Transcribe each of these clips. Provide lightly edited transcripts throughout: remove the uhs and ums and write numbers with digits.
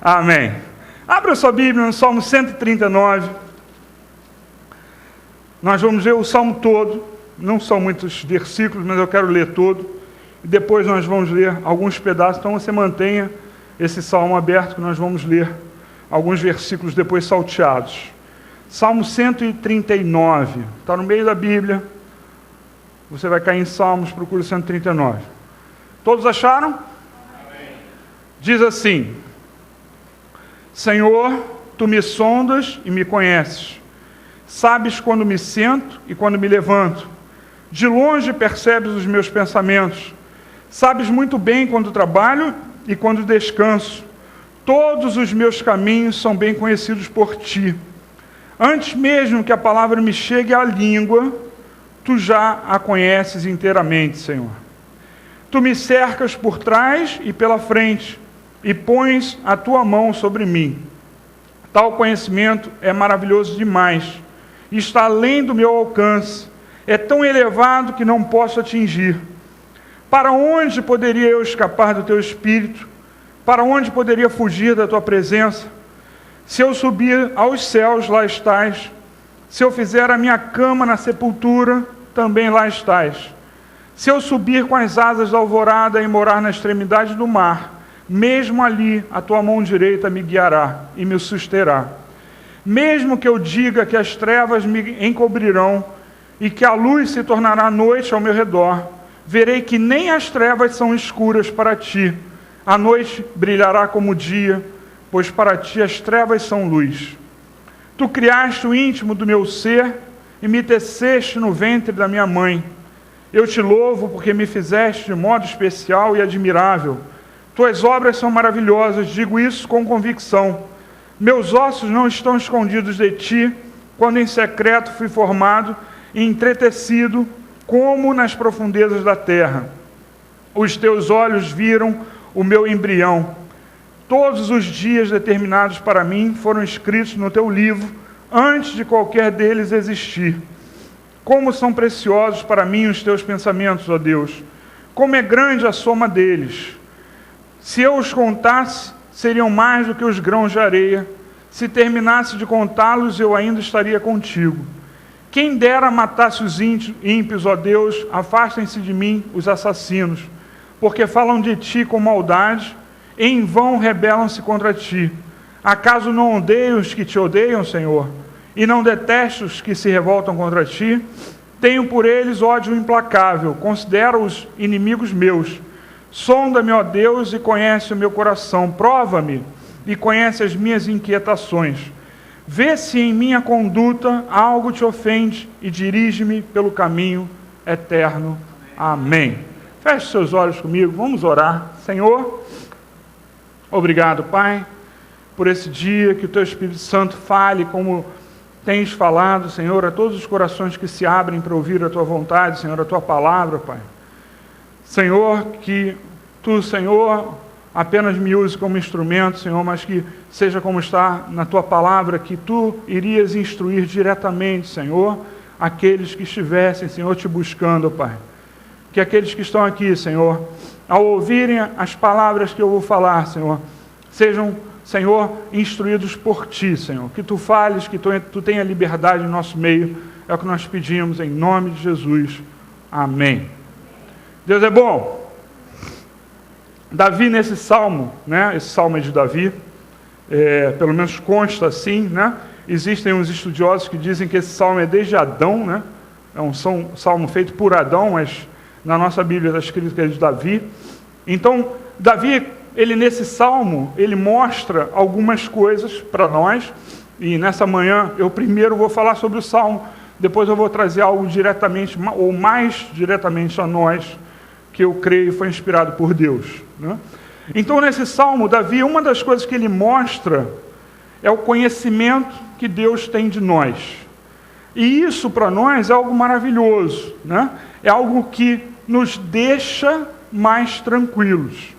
Amém. Abra sua Bíblia no Salmo 139. Nós vamos ler o Salmo todo. Não são muitos versículos, mas eu quero ler todo. E depois nós vamos ler alguns pedaços. Então você mantenha esse Salmo aberto, que nós vamos ler alguns versículos depois salteados. Salmo 139. Está no meio da Bíblia. Você vai cair em Salmos, procura 139. Todos acharam? Amém. Diz assim: Senhor, Tu me sondas e me conheces. Sabes quando me sento e quando me levanto. De longe percebes os meus pensamentos. Sabes muito bem quando trabalho e quando descanso. Todos os meus caminhos são bem conhecidos por Ti. Antes mesmo que a palavra me chegue à língua, Tu já a conheces inteiramente, Senhor. Tu me cercas por trás e pela frente, e pões a Tua mão sobre mim. Tal conhecimento é maravilhoso demais, e está além do meu alcance. É tão elevado que não posso atingir. Para onde poderia eu escapar do Teu Espírito? Para onde poderia fugir da Tua presença? Se eu subir aos céus, lá estás. Se eu fizer a minha cama na sepultura, também lá estás. Se eu subir com as asas da alvorada e morar na extremidade do mar, mesmo ali a Tua mão direita me guiará e me susterá. Mesmo que eu diga que as trevas me encobrirão e que a luz se tornará noite ao meu redor, verei que nem as trevas são escuras para Ti. A noite brilhará como o dia, pois para Ti as trevas são luz. Tu criaste o íntimo do meu ser e me teceste no ventre da minha mãe. Eu Te louvo porque me fizeste de modo especial e admirável. Tuas obras são maravilhosas, digo isso com convicção. Meus ossos não estão escondidos de Ti, quando em secreto fui formado e entretecido, como nas profundezas da terra. Os Teus olhos viram o meu embrião. Todos os dias determinados para mim foram escritos no Teu livro, antes de qualquer deles existir. Como são preciosos para mim os Teus pensamentos, ó Deus! Como é grande a soma deles! Se eu os contasse, seriam mais do que os grãos de areia. Se terminasse de contá-los, eu ainda estaria contigo. Quem dera matasse os ímpios, ó Deus, afastem-se de mim os assassinos, porque falam de Ti com maldade, e em vão rebelam-se contra Ti. Acaso não odeio os que Te odeiam, Senhor? E não detesto os que se revoltam contra Ti? Tenho por eles ódio implacável, considero-os inimigos meus. Sonda-me, ó Deus, e conhece o meu coração. Prova-me e conhece as minhas inquietações. Vê se em minha conduta algo Te ofende e dirige-me pelo caminho eterno. Amém. Feche seus olhos comigo, vamos orar. Senhor, obrigado, Pai, por esse dia, que o Teu Espírito Santo fale como tens falado, Senhor, a todos os corações que se abrem para ouvir a Tua vontade, Senhor, a Tua palavra, Pai. Senhor, que Tu, Senhor, apenas me use como instrumento, Senhor, mas que seja como está na Tua palavra, que Tu irias instruir diretamente, Senhor, aqueles que estivessem, Senhor, Te buscando, Pai. Que aqueles que estão aqui, Senhor, ao ouvirem as palavras que eu vou falar, Senhor, sejam, Senhor, instruídos por Ti, Senhor. Que Tu fales, que Tu tenha liberdade no nosso meio. É o que nós pedimos em nome de Jesus. Amém. Deus é bom. Davi, nesse salmo, né? Esse salmo é de Davi, pelo menos consta assim, né? Existem uns estudiosos que dizem que esse salmo é desde Adão, né? É um salmo feito por Adão, mas na nossa Bíblia está escrito que é de Davi. Então, Davi, ele nesse salmo, ele mostra algumas coisas para nós, e nessa manhã eu primeiro vou falar sobre o salmo, depois eu vou trazer algo diretamente, ou mais diretamente a nós, que eu creio foi inspirado por Deus, né? Então, nesse salmo, Davi, uma das coisas que ele mostra é o conhecimento que Deus tem de nós. E isso, para nós, é algo maravilhoso, né? É algo que nos deixa mais tranquilos.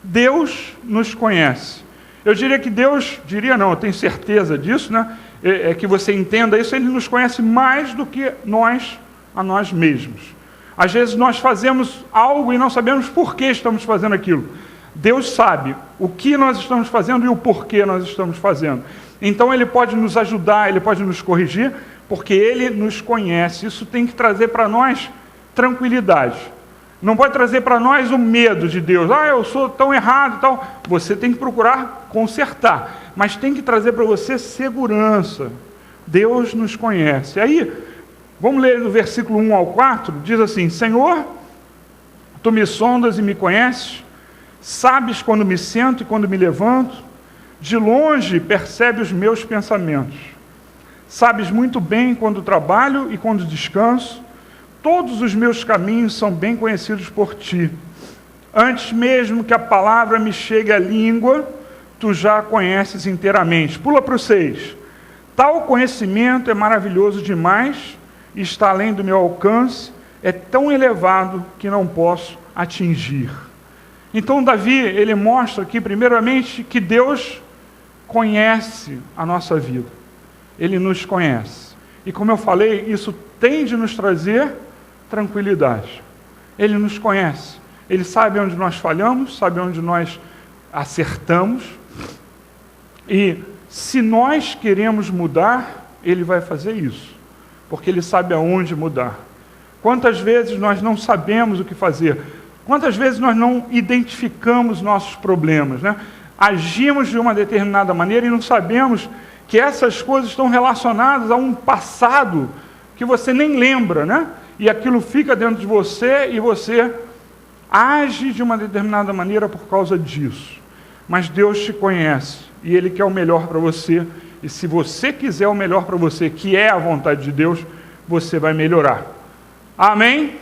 Deus nos conhece. Eu diria que Deus, eu tenho certeza disso, né? É que você entenda isso, Ele nos conhece mais do que nós a nós mesmos. Às vezes nós fazemos algo e não sabemos por que estamos fazendo aquilo. Deus sabe o que nós estamos fazendo e o porquê nós estamos fazendo. Então Ele pode nos ajudar, Ele pode nos corrigir, porque Ele nos conhece. Isso tem que trazer para nós tranquilidade. Não pode trazer para nós o medo de Deus. Eu sou tão errado e tal. Você tem que procurar consertar, mas tem que trazer para você segurança. Deus nos conhece. Aí, vamos ler do versículo 1 ao 4, diz assim: Senhor, Tu me sondas e me conheces, sabes quando me sento e quando me levanto, de longe percebe os meus pensamentos. Sabes muito bem quando trabalho e quando descanso, todos os meus caminhos são bem conhecidos por Ti. Antes mesmo que a palavra me chegue à língua, Tu já a conheces inteiramente. Pula para o 6. Tal conhecimento é maravilhoso demais, e está além do meu alcance, é tão elevado que não posso atingir. Então Davi, ele mostra aqui primeiramente que Deus conhece a nossa vida. Ele nos conhece. E como eu falei, isso tem de nos trazer tranquilidade. Ele nos conhece. Ele sabe onde nós falhamos, sabe onde nós acertamos. E se nós queremos mudar, Ele vai fazer isso. Porque Ele sabe aonde mudar. Quantas vezes nós não sabemos o que fazer? Quantas vezes nós não identificamos nossos problemas, né? Agimos de uma determinada maneira e não sabemos que essas coisas estão relacionadas a um passado que você nem lembra, né? E aquilo fica dentro de você e você age de uma determinada maneira por causa disso. Mas Deus te conhece e Ele quer o melhor para você. E se você quiser o melhor para você, que é a vontade de Deus, você vai melhorar. Amém?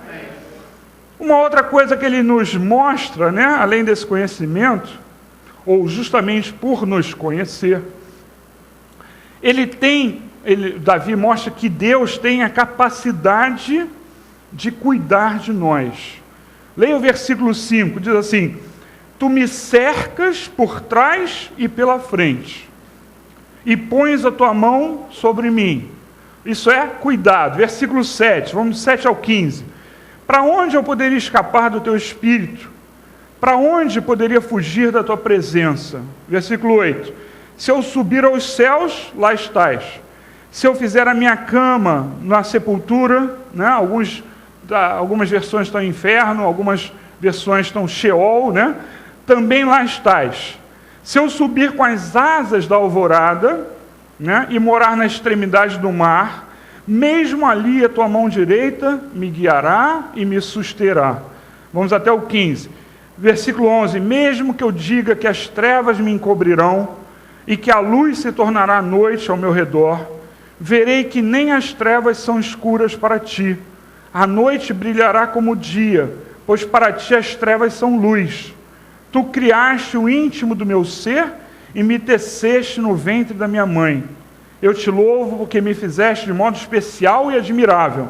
Amém. Uma outra coisa que Ele nos mostra, né, além desse conhecimento, ou justamente por nos conhecer, Davi mostra que Deus tem a capacidade de cuidar de nós. Leia o versículo 5, diz assim: Tu me cercas por trás e pela frente, e pões a tua mão sobre mim. Isso é cuidado. Versículo 7, vamos do 7 ao 15. Para onde eu poderia escapar do teu espírito? Para onde poderia fugir da tua presença? Versículo 8. Se eu subir aos céus, lá estás. Se eu fizer a minha cama na sepultura, né? Algumas versões estão em inferno, algumas versões estão Sheol, né? Também lá estás. Se eu subir com as asas da alvorada, né? E morar na extremidade do mar, mesmo ali a tua mão direita me guiará e me susterá. Vamos até o 15. Versículo 11. Mesmo que eu diga que as trevas me encobrirão e que a luz se tornará noite ao meu redor, verei que nem as trevas são escuras para ti. A noite brilhará como o dia, pois para ti as trevas são luz. Tu criaste o íntimo do meu ser e me teceste no ventre da minha mãe. Eu te louvo porque me fizeste de modo especial e admirável.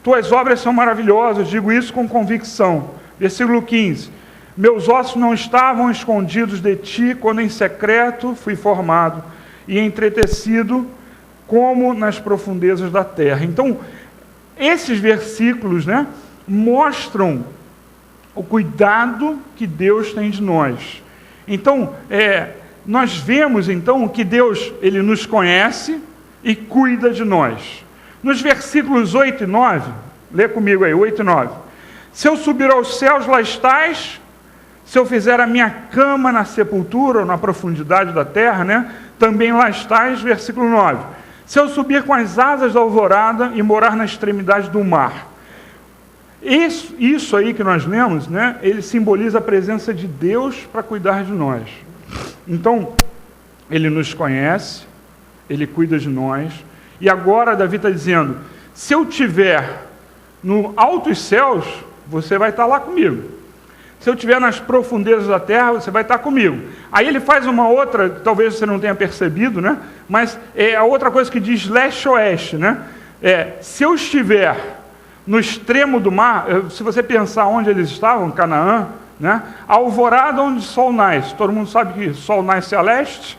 Tuas obras são maravilhosas, digo isso com convicção. Versículo 15. Meus ossos não estavam escondidos de ti quando em secreto fui formado e entretecido como nas profundezas da terra. Então, esses versículos, né, mostram o cuidado que Deus tem de nós. Então, nós vemos então que Deus, Ele nos conhece e cuida de nós. Nos versículos 8 e 9, lê comigo aí, 8 e 9. Se eu subir aos céus, lá estás. Se eu fizer a minha cama na sepultura, ou na profundidade da terra, né, também lá estás. Versículo 9. Se eu subir com as asas da alvorada e morar na extremidade do mar. Isso aí que nós lemos, né, ele simboliza a presença de Deus para cuidar de nós. Então, Ele nos conhece, Ele cuida de nós. E agora Davi está dizendo, se eu estiver no altos céus, você vai estar lá comigo. Se eu estiver nas profundezas da terra, você vai estar comigo. Aí ele faz uma outra, talvez você não tenha percebido, né? Mas é a outra coisa que diz leste-oeste, né? Se eu estiver no extremo do mar, se você pensar onde eles estavam, Canaã, né? A alvorada onde o sol nasce. Todo mundo sabe que o sol nasce a leste.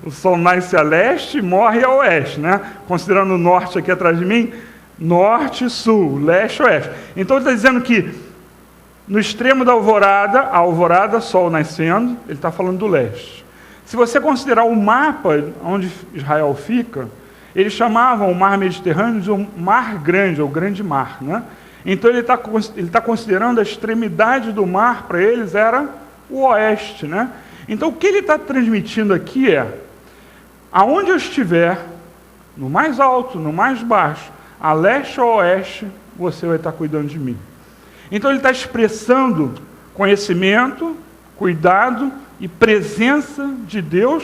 O sol nasce a leste e morre a oeste, né? Considerando o norte aqui atrás de mim, norte, sul, leste, oeste. Então ele está dizendo que no extremo da alvorada, a alvorada, sol nascendo, ele está falando do leste. Se você considerar o mapa onde Israel fica, eles chamavam o mar Mediterrâneo de um mar grande, ou grande mar, né? Então ele está considerando a extremidade do mar, para eles era o oeste, né? Então o que ele está transmitindo aqui é, aonde eu estiver, no mais alto, no mais baixo, a leste ou a oeste, você vai estar cuidando de mim. Então ele está expressando conhecimento, cuidado e presença de Deus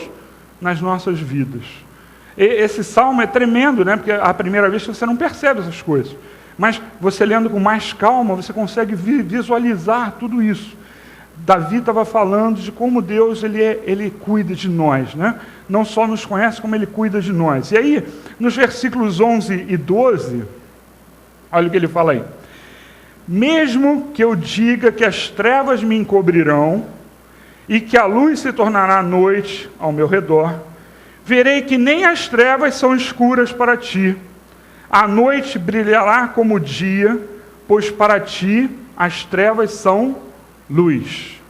nas nossas vidas. Esse salmo é tremendo, né? Porque à primeira vista você não percebe essas coisas. Mas você lendo com mais calma, você consegue visualizar tudo isso. Davi estava falando de como Deus ele cuida de nós, né? Não só nos conhece, como Ele cuida de nós. E aí, nos versículos 11 e 12, olha o que ele fala aí. Mesmo que eu diga que as trevas me encobrirão e que a luz se tornará noite ao meu redor, verei que nem as trevas são escuras para ti. A noite brilhará como o dia, pois para ti as trevas são luz.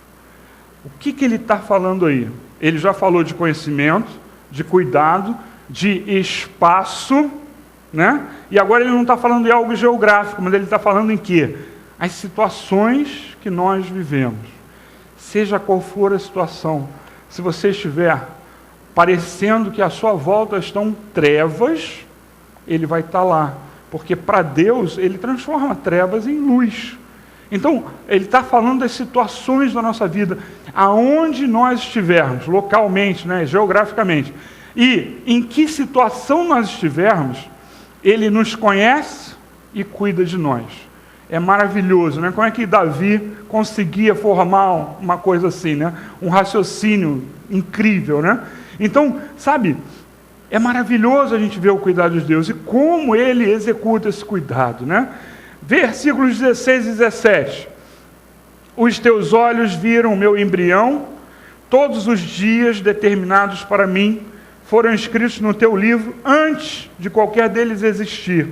O que ele está falando aí? Ele já falou de conhecimento, de cuidado, de espaço, né? E agora ele não está falando de algo geográfico, mas ele está falando em quê? As situações que nós vivemos. Seja qual for a situação, se você estiver parecendo que à sua volta estão trevas, ele vai estar lá. Porque para Deus, ele transforma trevas em luz. Então, ele está falando das situações da nossa vida, aonde nós estivermos, localmente, né, geograficamente, e em que situação nós estivermos, ele nos conhece e cuida de nós. É maravilhoso, né? Como é que Davi conseguia formar uma coisa assim, né? Um raciocínio incrível, né? Então, sabe, é maravilhoso a gente ver o cuidado de Deus e como ele executa esse cuidado, né? Versículos 16 e 17. Os teus olhos viram o meu embrião, todos os dias determinados para mim foram escritos no teu livro antes de qualquer deles existir.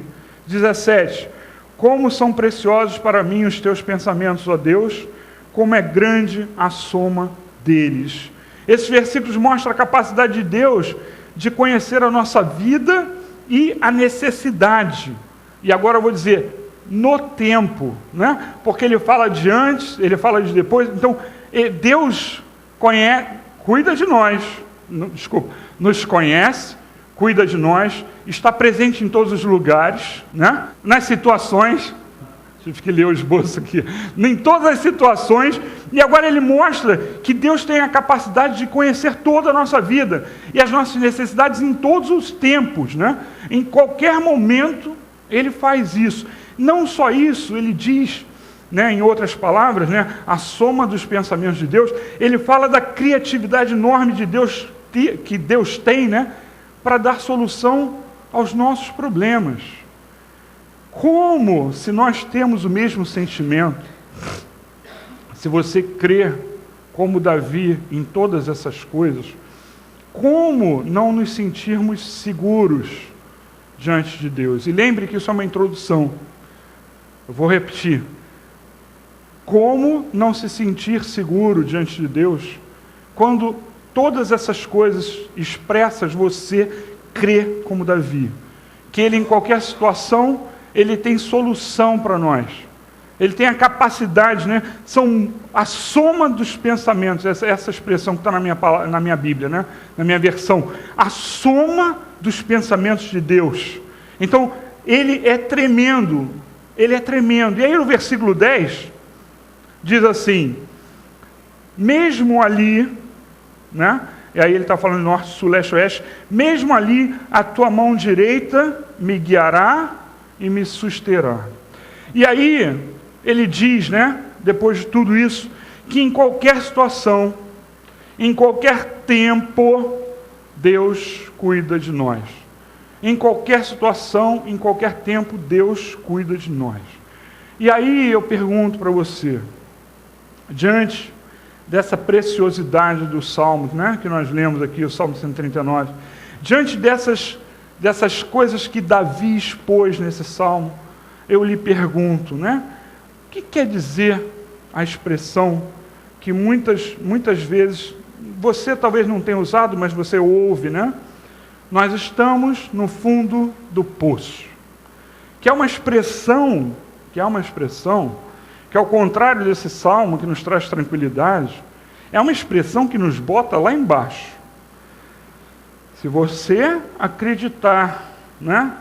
17. Como são preciosos para mim os teus pensamentos, ó Deus, como é grande a soma deles. Esses versículos mostram a capacidade de Deus de conhecer a nossa vida e a necessidade. E agora eu vou dizer, no tempo, né? Porque ele fala de antes, ele fala de depois. Então, Deus cuida de nós, nos conhece, cuida de nós, está presente em todos os lugares, né? Nas situações, tive que ler o esboço aqui, em todas as situações, e agora ele mostra que Deus tem a capacidade de conhecer toda a nossa vida, e as nossas necessidades em todos os tempos, né? Em qualquer momento, ele faz isso. Não só isso, ele diz, né, em outras palavras, né, a soma dos pensamentos de Deus, ele fala da criatividade enorme de Deus, que Deus tem, né, para dar solução aos nossos problemas. Como, se nós temos o mesmo sentimento, se você crê como Davi em todas essas coisas, como não nos sentirmos seguros diante de Deus? E lembre que isso é uma introdução. Eu vou repetir. Como não se sentir seguro diante de Deus quando todas essas coisas expressas você crê como Davi? Que ele em qualquer situação, ele tem solução para nós. Ele tem a capacidade, né? São a soma dos pensamentos, essa expressão que está na minha Bíblia, né? Na minha versão. A soma dos pensamentos de Deus. Então, ele é tremendo. Ele é tremendo. E aí no versículo 10, diz assim, mesmo ali, né? E aí ele está falando norte, sul, leste, oeste, mesmo ali a tua mão direita me guiará e me susterá. E aí ele diz, né? Depois de tudo isso, que em qualquer situação, em qualquer tempo, Deus cuida de nós. Em qualquer situação, em qualquer tempo, Deus cuida de nós. E aí eu pergunto para você, diante dessa preciosidade dos Salmos, né, que nós lemos aqui, o Salmo 139, diante dessas coisas que Davi expôs nesse Salmo, eu lhe pergunto, né, o que quer dizer a expressão que muitas vezes você talvez não tenha usado, mas você ouve, né? Nós estamos no fundo do poço. Que é uma expressão, que ao contrário desse salmo que nos traz tranquilidade, é uma expressão que nos bota lá embaixo. Se você acreditar, né,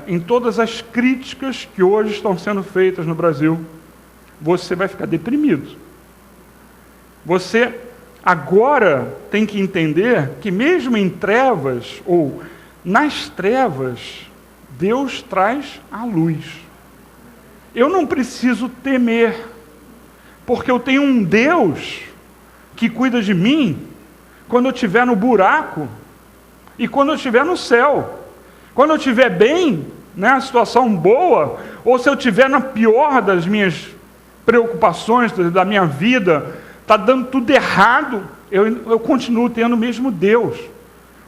em todas as críticas que hoje estão sendo feitas no Brasil, você vai ficar deprimido. Você agora tem que entender que mesmo em trevas, ou nas trevas, Deus traz a luz. Eu não preciso temer, porque eu tenho um Deus que cuida de mim quando eu estiver no buraco e quando eu estiver no céu. Quando eu estiver bem, né, a situação boa, ou se eu estiver na pior das minhas preocupações, da minha vida, está dando tudo errado, eu continuo tendo o mesmo Deus.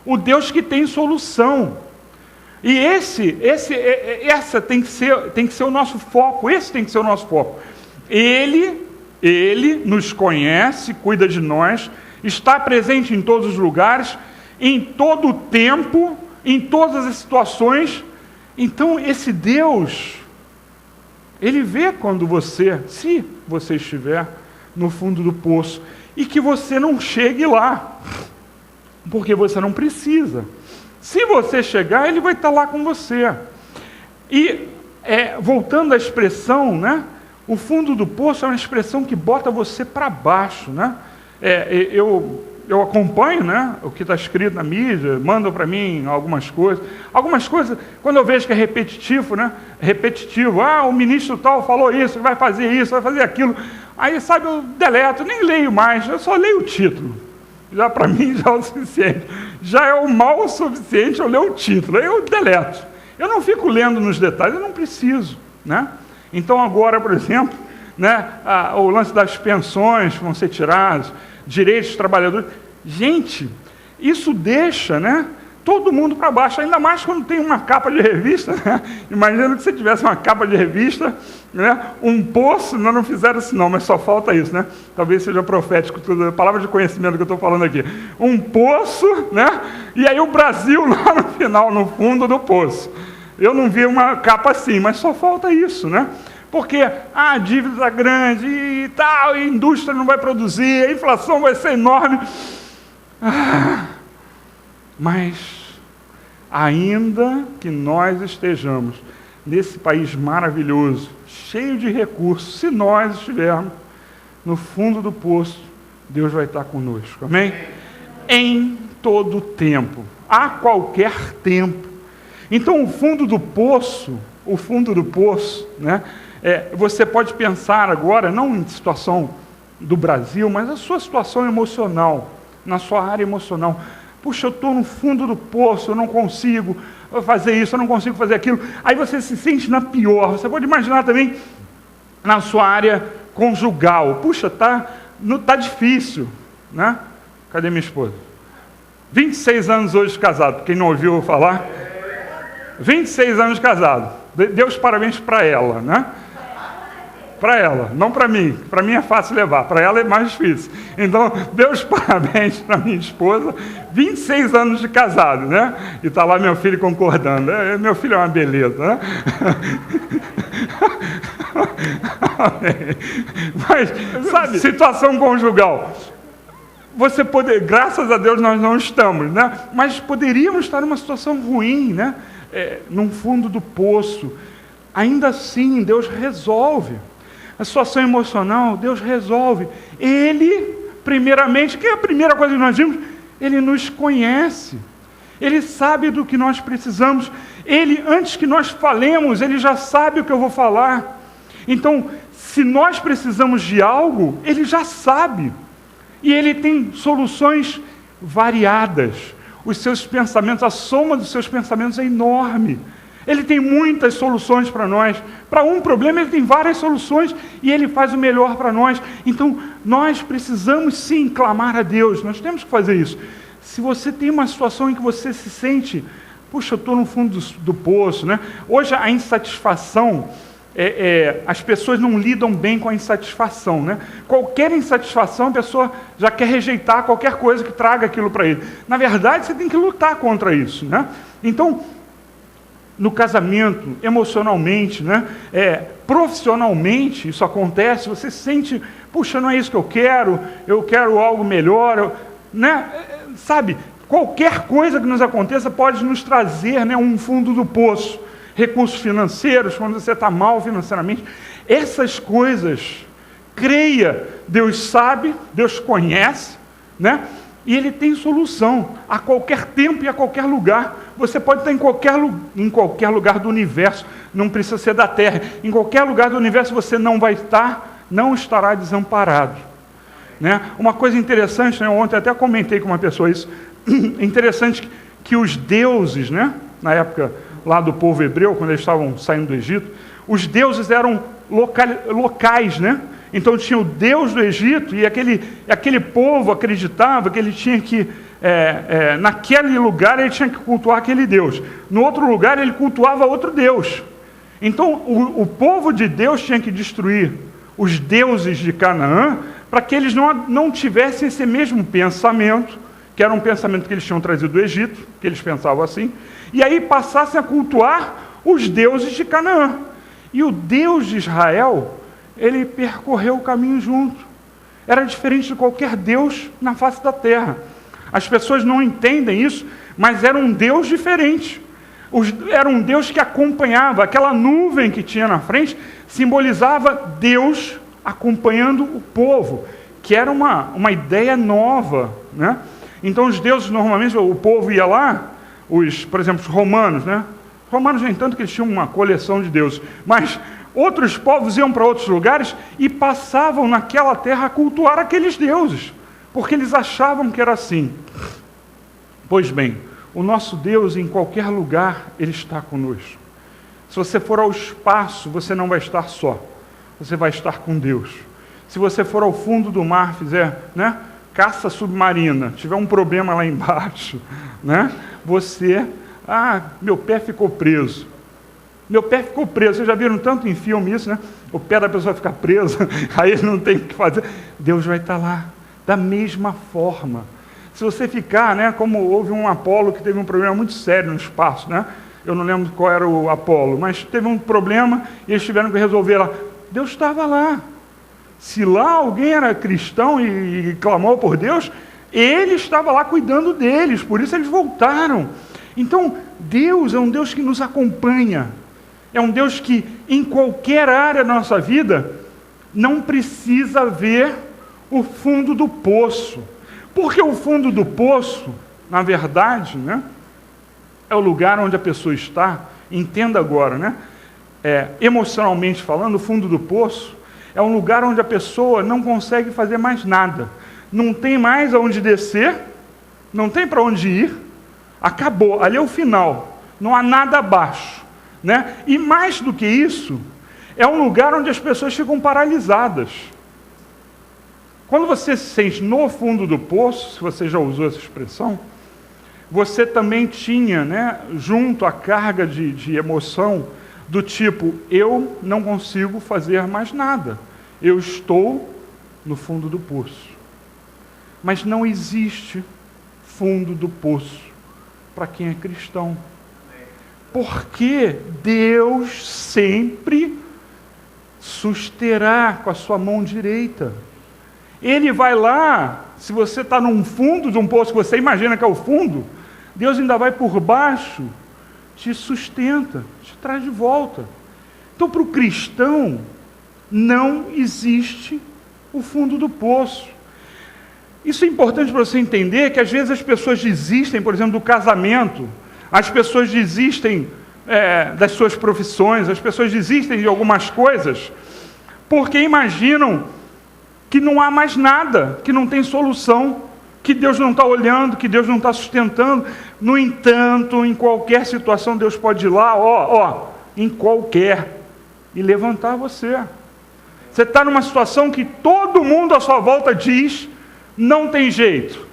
O Deus que tem solução. E essa tem que ser o nosso foco, esse tem que ser o nosso foco. Ele nos conhece, cuida de nós, está presente em todos os lugares, em todo o tempo, em todas as situações. Então esse Deus, Ele vê quando se você estiver no fundo do poço, e que você não chegue lá, porque você não precisa. Se você chegar, Ele vai estar lá com você. E, voltando à expressão, né, o fundo do poço é uma expressão que bota você para baixo, né? Eu acompanho, né, o que está escrito na mídia, mandam para mim algumas coisas, quando eu vejo que é repetitivo, né, o ministro tal falou isso, vai fazer aquilo, aí, sabe, eu deleto, nem leio mais, eu só leio o título. Já para mim já é o suficiente. Já é o mal o suficiente eu ler o título. Aí eu deleto. Eu não fico lendo nos detalhes, eu não preciso, né? Então agora, por exemplo, né, o lance das pensões vão ser tiradas, direitos dos trabalhadores. Gente, isso deixa, né, todo mundo para baixo, ainda mais quando tem uma capa de revista, né? Imagina que você tivesse uma capa de revista, né? Um poço, não fizeram isso não, mas só falta isso, né? Talvez seja profético, a palavra de conhecimento que eu estou falando aqui. Um poço, né? E aí o Brasil lá no final, no fundo do poço. Eu não vi uma capa assim, mas só falta isso, né? Porque a dívida está grande e tal, e a indústria não vai produzir, a inflação vai ser enorme. Mas, ainda que nós estejamos nesse país maravilhoso, cheio de recursos, se nós estivermos no fundo do poço, Deus vai estar conosco, amém? Em todo tempo, a qualquer tempo. Então, o fundo do poço, né? Você pode pensar agora, não em situação do Brasil, mas a sua situação emocional, na sua área emocional. Puxa, eu estou no fundo do poço, eu não consigo fazer isso, eu não consigo fazer aquilo. Aí você se sente na pior. Você pode imaginar também na sua área conjugal. Puxa, tá difícil, né? Cadê minha esposa? 26 anos hoje de casado, quem não ouviu falar? 26 anos de casado. Dê os parabéns para ela, né? Para ela, não para mim. Para mim é fácil levar, para ela é mais difícil. Então, dê os parabéns para minha esposa, 26 anos de casado, né? E está lá meu filho concordando. Meu filho é uma beleza, né? Mas, sabe, situação conjugal. Você graças a Deus nós não estamos, né? Mas poderíamos estar numa situação ruim, né? No fundo do poço. Ainda assim, Deus resolve. A situação emocional, Deus resolve. Ele, primeiramente, que é a primeira coisa que nós vimos, Ele nos conhece. Ele sabe do que nós precisamos. Ele, antes que nós falemos, Ele já sabe o que eu vou falar. Então, se nós precisamos de algo, Ele já sabe. E Ele tem soluções variadas. Os seus pensamentos, a soma dos seus pensamentos é enorme. Ele tem muitas soluções para nós. Para um problema, Ele tem várias soluções e Ele faz o melhor para nós. Então, nós precisamos sim clamar a Deus. Nós temos que fazer isso. Se você tem uma situação em que você se sente, puxa, eu estou no fundo do poço, né? Hoje a insatisfação, as pessoas não lidam bem com a insatisfação, né? Qualquer insatisfação, a pessoa já quer rejeitar qualquer coisa que traga aquilo para ele. Na verdade, você tem que lutar contra isso, né? Então, no casamento, emocionalmente, né? Profissionalmente, isso acontece, você sente, puxa, não é isso que eu quero algo melhor, né? Sabe, qualquer coisa que nos aconteça pode nos trazer, né, um fundo do poço. Recursos financeiros, quando você está mal financeiramente, essas coisas, creia, Deus sabe, Deus conhece, né? E Ele tem solução, a qualquer tempo e a qualquer lugar. Você pode estar em qualquer lugar do universo, não precisa ser da Terra, em qualquer lugar do universo você não estará desamparado. Né? Uma coisa interessante, né? Ontem até comentei com uma pessoa isso, interessante que os deuses, né? Na época lá do povo hebreu, quando eles estavam saindo do Egito, os deuses eram locais, né? Então tinha o Deus do Egito, e aquele povo acreditava que ele tinha que, naquele lugar ele tinha que cultuar aquele Deus. No outro lugar ele cultuava outro Deus. Então o povo de Deus tinha que destruir os deuses de Canaã, para que eles não tivessem esse mesmo pensamento, que era um pensamento que eles tinham trazido do Egito, que eles pensavam assim, e aí passassem a cultuar os deuses de Canaã. E o Deus de Israel, ele percorreu o caminho junto. Era diferente de qualquer Deus na face da terra. As pessoas não entendem isso, mas era um Deus diferente. Era um Deus que acompanhava, aquela nuvem que tinha na frente, simbolizava Deus acompanhando o povo, que era uma ideia nova, né? Então os deuses, normalmente, o povo ia lá, por exemplo, os romanos, né? Os romanos, nem tanto que eles tinham uma coleção de deuses, mas outros povos iam para outros lugares e passavam naquela terra a cultuar aqueles deuses, porque eles achavam que era assim. Pois bem, o nosso Deus, em qualquer lugar, Ele está conosco. Se você for ao espaço, você não vai estar só, você vai estar com Deus. Se você for ao fundo do mar, fizer, né, caça submarina, tiver um problema lá embaixo, né, meu pé ficou preso. Meu pé ficou preso. Vocês já viram tanto em filme isso, né? O pé da pessoa fica preso, aí ele não tem o que fazer. Deus vai estar lá, da mesma forma. Se você ficar, né, como houve um Apolo que teve um problema muito sério no espaço, né? Eu não lembro qual era o Apolo, mas teve um problema e eles tiveram que resolver lá. Deus estava lá. Se lá alguém era cristão e clamou por Deus, Ele estava lá cuidando deles, por isso eles voltaram. Então, Deus é um Deus que nos acompanha. É um Deus que, em qualquer área da nossa vida, não precisa ver o fundo do poço. Porque o fundo do poço, na verdade, né, é o lugar onde a pessoa está, entenda agora, né? Emocionalmente falando, o fundo do poço é um lugar onde a pessoa não consegue fazer mais nada. Não tem mais aonde descer, não tem para onde ir, acabou, ali é o final, não há nada abaixo, né? E mais do que isso, é um lugar onde as pessoas ficam paralisadas. Quando você se sente no fundo do poço, se você já usou essa expressão, você também tinha, né, junto a carga de emoção do tipo, eu não consigo fazer mais nada, eu estou no fundo do poço. Mas não existe fundo do poço para quem é cristão. Porque Deus sempre susterá com a sua mão direita. Ele vai lá, se você está num fundo de um poço que você imagina que é o fundo, Deus ainda vai por baixo, te sustenta, te traz de volta. Então, para o cristão, não existe o fundo do poço. Isso é importante para você entender que às vezes as pessoas desistem, por exemplo, do casamento, as pessoas desistem das suas profissões, as pessoas desistem de algumas coisas, porque imaginam que não há mais nada, que não tem solução, que Deus não está olhando, que Deus não está sustentando. No entanto, em qualquer situação, Deus pode ir lá, em qualquer, e levantar você. Você está numa situação que todo mundo à sua volta diz, não tem jeito.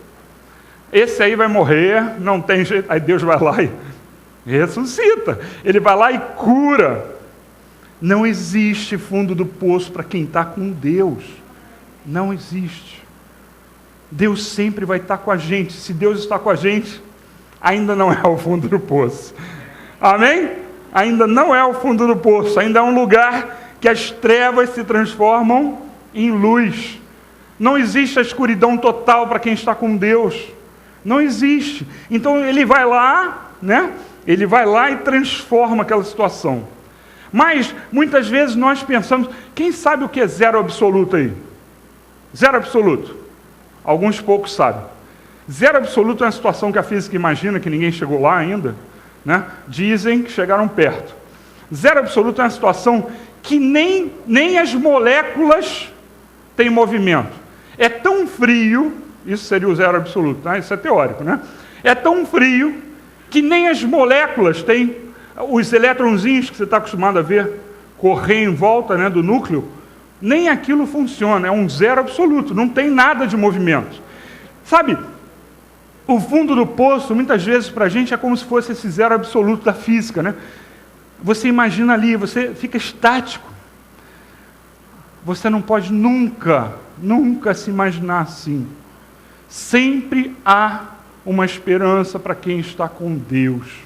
Esse aí vai morrer, não tem jeito. Aí Deus vai lá e ressuscita. Ele vai lá e cura. Não existe fundo do poço para quem está com Deus. Não existe. Deus sempre vai estar com a gente. Se Deus está com a gente, ainda não é o fundo do poço. Amém? Ainda não é o fundo do poço. Ainda é um lugar que as trevas se transformam em luz. Não existe a escuridão total para quem está com Deus. Não existe. Então ele vai lá, né? Ele vai lá e transforma aquela situação. Mas, muitas vezes nós pensamos, quem sabe o que é zero absoluto aí? Zero absoluto. Alguns poucos sabem. Zero absoluto é uma situação que a física imagina, que ninguém chegou lá ainda, né? Dizem que chegaram perto. Zero absoluto é uma situação que nem as moléculas têm movimento. É tão frio, isso seria o zero absoluto, né? Isso é teórico, né? É tão frio que nem as moléculas têm, os elétronzinhos que você está acostumado a ver correr em volta, né, do núcleo, nem aquilo funciona, é um zero absoluto, não tem nada de movimento. Sabe, o fundo do poço, muitas vezes para a gente é como se fosse esse zero absoluto da física, né? Você imagina ali, você fica estático. Você não pode nunca se imaginar assim. Sempre há uma esperança para quem está com Deus.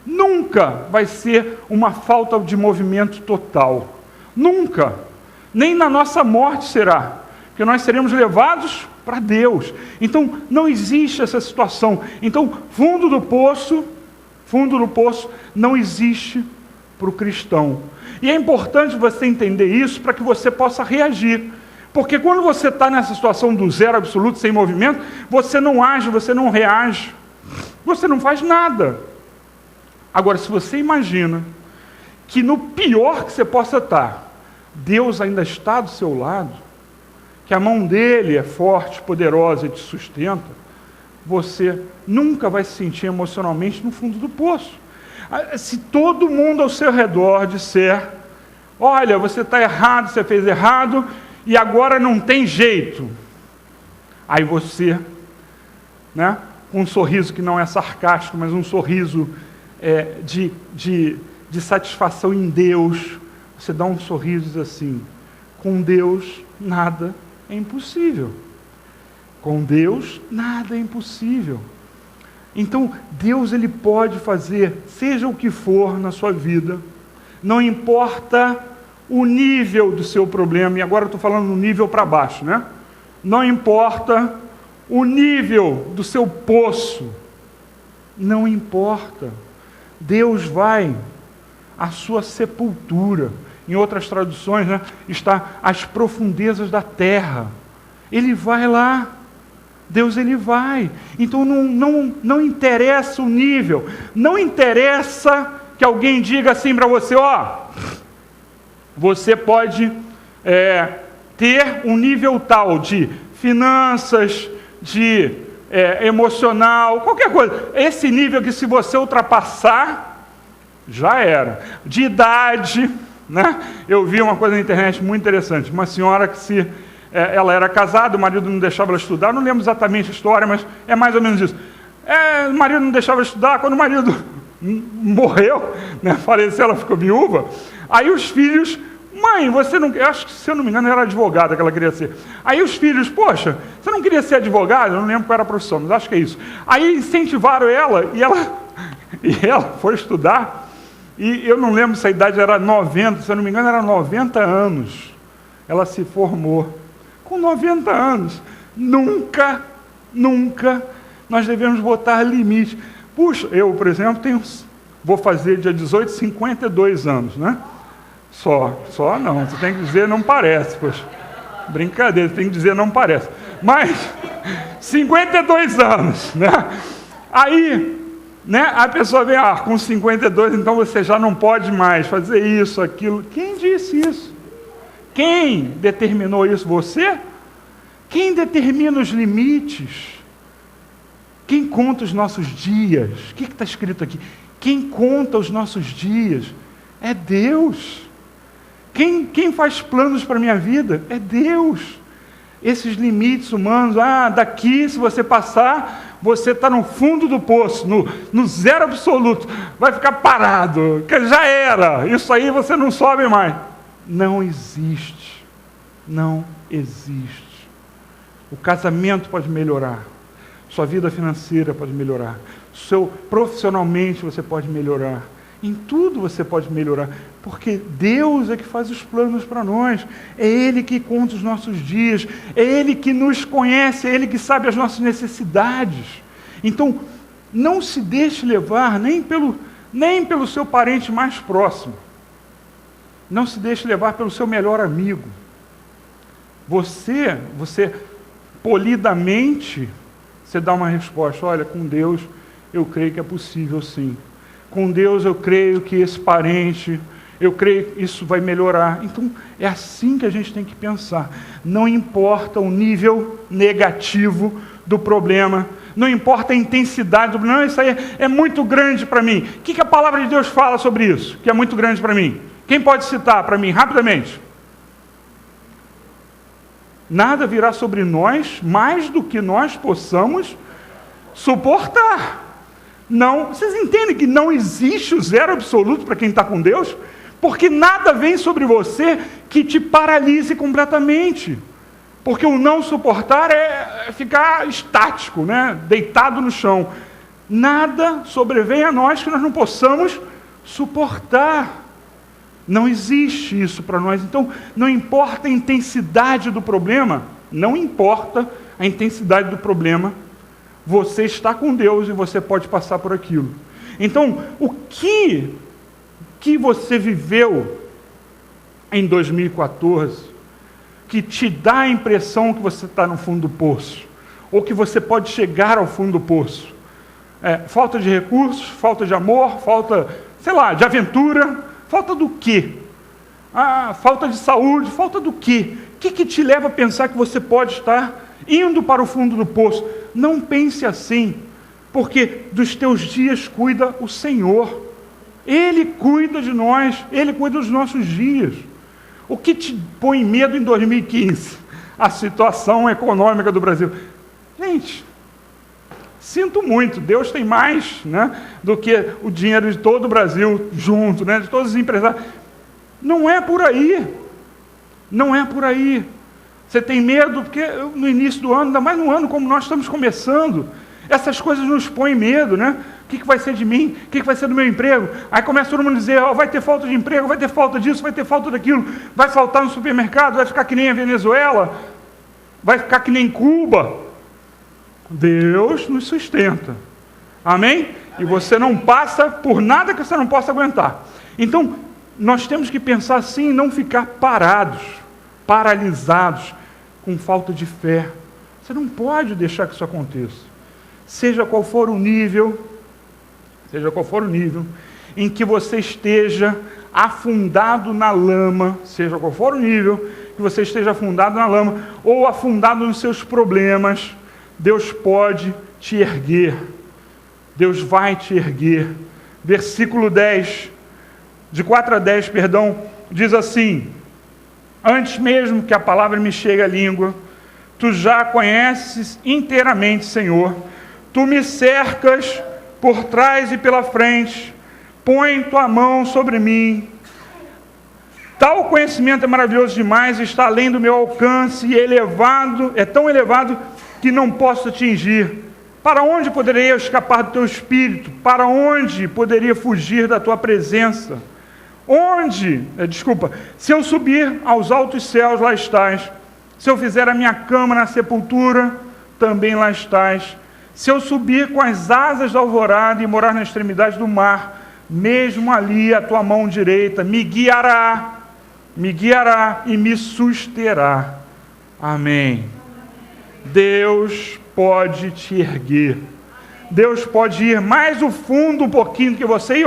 Nunca vai ser uma falta de movimento total. Nunca. Nem na nossa morte será. Porque nós seremos levados para Deus. Então, não existe essa situação. Então, fundo do poço não existe para o cristão. E é importante você entender isso para que você possa reagir. Porque quando você está nessa situação do zero absoluto, sem movimento, você não age, você não reage. Você não faz nada. Agora, se você imagina que no pior que você possa estar, Deus ainda está do seu lado, que a mão dele é forte, poderosa e te sustenta, você nunca vai se sentir emocionalmente no fundo do poço. Se todo mundo ao seu redor disser, olha, você está errado, você fez errado, e agora não tem jeito. Aí você, né, com um sorriso que não é sarcástico, mas um sorriso de satisfação em Deus, você dá um sorriso e diz assim, com Deus nada é impossível. Com Deus nada é impossível. Então, Deus ele pode fazer, seja o que for na sua vida, não importa o nível do seu problema, e agora eu estou falando no nível para baixo, né? Não importa o nível do seu poço, não importa. Deus vai à sua sepultura. Em outras traduções, né, está às profundezas da terra. Ele vai lá. Deus ele vai. Então não interessa o nível. Não interessa que alguém diga assim para você, você pode ter um nível tal de finanças, de emocional, qualquer coisa. Esse nível que se você ultrapassar, já era. De idade, né? Eu vi uma coisa na internet muito interessante. Uma senhora que ela era casada, o marido não deixava ela estudar, não lembro exatamente a história, mas é mais ou menos isso. O marido não deixava ela estudar, quando o marido morreu, né, faleceu, ela ficou viúva, aí os filhos, mãe, você não... Eu acho que, se eu não me engano, era advogada que ela queria ser. Aí os filhos, poxa, você não queria ser advogada? Eu não lembro qual era a profissão, mas acho que é isso. Aí incentivaram ela, e ela foi estudar, e eu não lembro se a idade era 90, se eu não me engano, era 90 anos. Ela se formou. Com 90 anos. Nunca nós devemos botar limite. Puxa, eu, por exemplo, vou fazer dia 18, 52 anos, né? Só não, você tem que dizer não parece, poxa. Brincadeira, você tem que dizer não parece. Mas, 52 anos, né? Aí, né, a pessoa vem, com 52, então você já não pode mais fazer isso, aquilo. Quem disse isso? Quem determinou isso? Você? Quem determina os limites? Quem conta os nossos dias? O que está escrito aqui? Quem conta os nossos dias? É Deus. Quem faz planos para a minha vida? É Deus. Esses limites humanos, daqui, se você passar, você está no fundo do poço, no zero absoluto, vai ficar parado, que já era, isso aí você não sobe mais. Não existe, não existe. O casamento pode melhorar, sua vida financeira pode melhorar, profissionalmente você pode melhorar, em tudo você pode melhorar, porque Deus é que faz os planos para nós, é Ele que conta os nossos dias, é Ele que nos conhece, é Ele que sabe as nossas necessidades. Então, não se deixe levar nem pelo seu parente mais próximo, não se deixe levar pelo seu melhor amigo. Você polidamente, você dá uma resposta: olha, com Deus eu creio que é possível sim. Com Deus eu creio que esse parente, eu creio que isso vai melhorar. Então, é assim que a gente tem que pensar. Não importa o nível negativo do problema, não importa a intensidade do problema. Não, isso aí é muito grande para mim. O que a palavra de Deus fala sobre isso? Que é muito grande para mim? Quem pode citar para mim, rapidamente? Nada virá sobre nós mais do que nós possamos suportar. Não, vocês entendem que não existe o zero absoluto para quem está com Deus? Porque nada vem sobre você que te paralise completamente. Porque o não suportar é ficar estático, né? Deitado no chão. Nada sobrevém a nós que nós não possamos suportar. Não existe isso para nós. Então, não importa a intensidade do problema, não importa a intensidade do problema, você está com Deus e você pode passar por aquilo. Então, o que você viveu em 2014 que te dá a impressão que você está no fundo do poço, ou que você pode chegar ao fundo do poço? Falta de recursos, falta de amor, falta, de aventura. Falta do quê? Falta de saúde, falta do quê? O que te leva a pensar que você pode estar indo para o fundo do poço? Não pense assim, porque dos teus dias cuida o Senhor. Ele cuida de nós, Ele cuida dos nossos dias. O que te põe medo em 2015? A situação econômica do Brasil. Gente, sinto muito, Deus tem mais, do que o dinheiro de todo o Brasil junto, de todos os empresários. Não é por aí. Não é por aí. Você tem medo, porque no início do ano, ainda mais no ano como nós estamos começando, essas coisas nos põem medo, O que vai ser de mim? O que vai ser do meu emprego? Aí começa todo mundo a dizer, vai ter falta de emprego, vai ter falta disso, vai ter falta daquilo, vai faltar no supermercado, vai ficar que nem a Venezuela, vai ficar que nem Cuba. Deus nos sustenta. Amém? E você não passa por nada que você não possa aguentar. Então, nós temos que pensar assim, não ficar parados, paralisados, com falta de fé. Você não pode deixar que isso aconteça. Seja qual for o nível em que você esteja afundado na lama, seja qual for o nível que você esteja afundado na lama, ou afundado nos seus problemas, Deus pode te erguer. Deus vai te erguer. Versículo 10, de 4 a 10, diz assim: antes mesmo que a palavra me chegue à língua, tu já conheces inteiramente, Senhor. Tu me cercas por trás e pela frente, põe tua mão sobre mim. Tal conhecimento é maravilhoso demais, está além do meu alcance e é tão elevado que não posso atingir. Para onde poderia eu escapar do teu espírito? Para onde poderia fugir da tua presença? Se eu subir aos altos céus, lá estás. Se eu fizer a minha cama na sepultura, também lá estás. Se eu subir com as asas da alvorada e morar na extremidade do mar, mesmo ali a tua mão direita me guiará e me susterá. Amém. Deus pode te erguer. Deus pode ir mais no fundo um pouquinho do que você e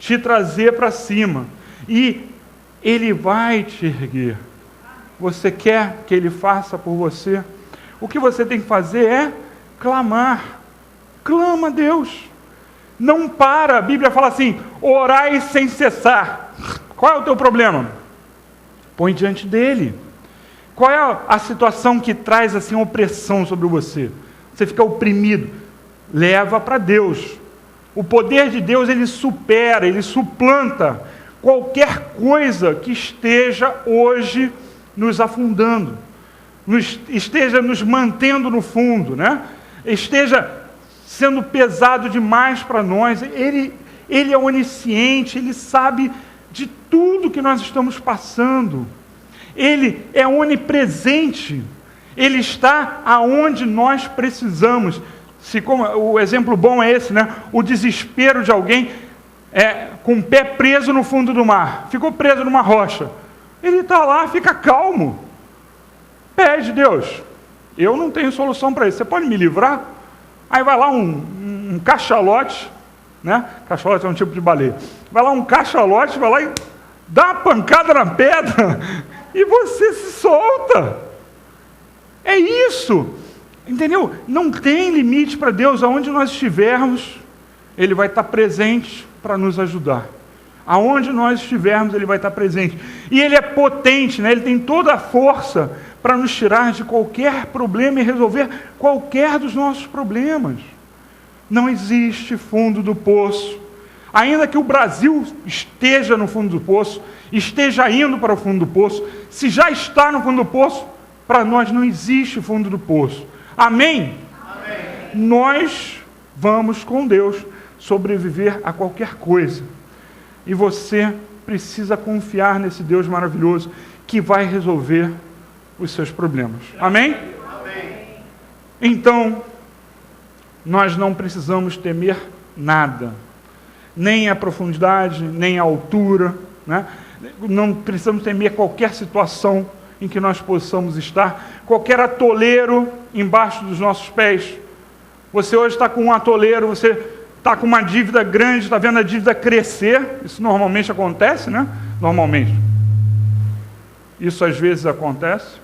te trazer para cima. E Ele vai te erguer. Você quer que Ele faça por você? O que você tem que fazer é clamar. Clama a Deus. Não para. A Bíblia fala assim: orai sem cessar. Qual é o teu problema? Põe diante dele. Qual é a situação que traz assim opressão sobre você? Você fica oprimido. leva para Deus. O poder de Deus, ele supera, ele suplanta qualquer coisa que esteja hoje nos afundando, esteja nos mantendo no fundo, né? Esteja sendo pesado demais para nós. Ele é onisciente, ele sabe de tudo que nós estamos passando. Ele é onipresente, ele está aonde nós precisamos. O exemplo bom é esse, né? O desespero de alguém com o pé preso no fundo do mar, ficou preso numa rocha. Ele está lá, fica calmo. Pede, Deus, eu não tenho solução para isso, você pode me livrar? Aí vai lá um cachalote, né? Cachalote é um tipo de baleia. Vai lá um cachalote, vai lá e dá uma pancada na pedra e você se solta. É isso, entendeu? Não tem limite para Deus. Aonde nós estivermos, Ele vai estar presente para nos ajudar. Aonde nós estivermos, Ele vai estar presente. E Ele é potente, né? Ele tem toda a força para nos tirar de qualquer problema e resolver qualquer dos nossos problemas. Não existe fundo do poço. Ainda que o Brasil esteja no fundo do poço, esteja indo para o fundo do poço, se já está no fundo do poço, para nós não existe fundo do poço. Amém? Amém. Nós vamos com Deus sobreviver a qualquer coisa. E você precisa confiar nesse Deus maravilhoso que vai resolver os seus problemas. Amém? Amém. Então, nós não precisamos temer nada. Nem a profundidade, nem a altura, né? Não precisamos temer qualquer situação em que nós possamos estar, qualquer atoleiro embaixo dos nossos pés. Você hoje está com um atoleiro, você está com uma dívida grande, está vendo a dívida crescer. Isso normalmente acontece, né? Normalmente. Isso às vezes acontece.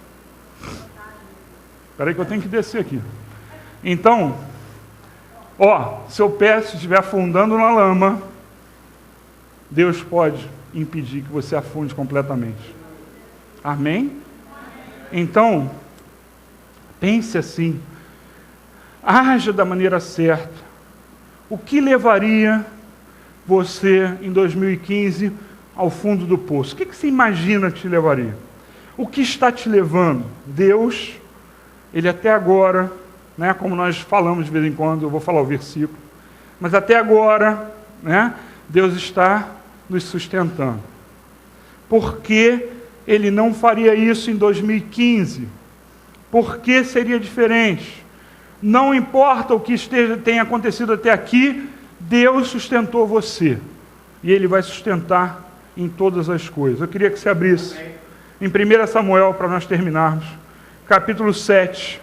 Espera aí que eu tenho que descer aqui. Então, seu pé se estiver afundando na lama, Deus pode impedir que você afunde completamente. Amém? Então, pense assim, haja da maneira certa. O que levaria você em 2015 ao fundo do poço? O que você imagina que te levaria? O que está te levando? Deus, Ele até agora, né, como nós falamos de vez em quando, eu vou falar o versículo, mas até agora, né, Deus está nos sustentando. Por que Ele não faria isso em 2015? Por que seria diferente? Não importa o que tenha acontecido até aqui, Deus sustentou você. E Ele vai sustentar em todas as coisas. Eu queria que você abrisse em 1 Samuel, para nós terminarmos, capítulo 7.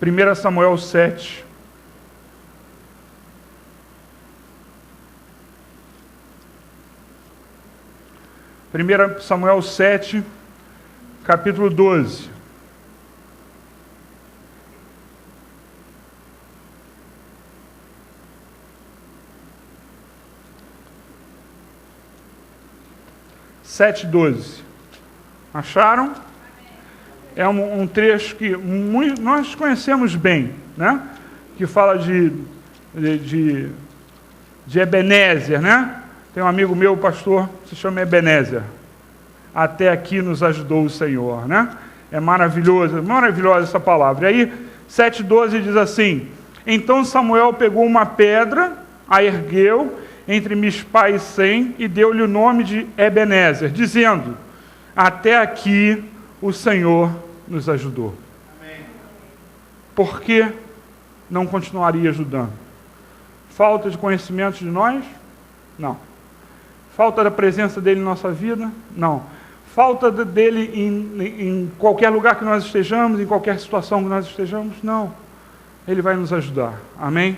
1 Samuel 7. Primeira Samuel 7, capítulo 12. Sete, 12. Acharam? É um trecho que nós conhecemos bem, né? Que fala de Ebenezer, né? Tem um amigo meu, pastor, se chama Ebenezer. Até aqui nos ajudou o Senhor, né? É maravilhoso, maravilhosa essa palavra. E aí, 7,12 diz assim: então Samuel pegou uma pedra, a ergueu entre Mispá e Sem, e deu-lhe o nome de Ebenezer, dizendo: até aqui o Senhor nos ajudou. Amém. Por que não continuaria ajudando? Falta de conhecimento de nós? Não. Falta da presença dele em nossa vida? Não. Falta dele em qualquer lugar que nós estejamos, em qualquer situação que nós estejamos? Não. Ele vai nos ajudar. Amém?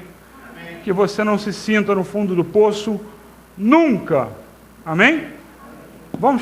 Amém. Que você não se sinta no fundo do poço nunca. Amém?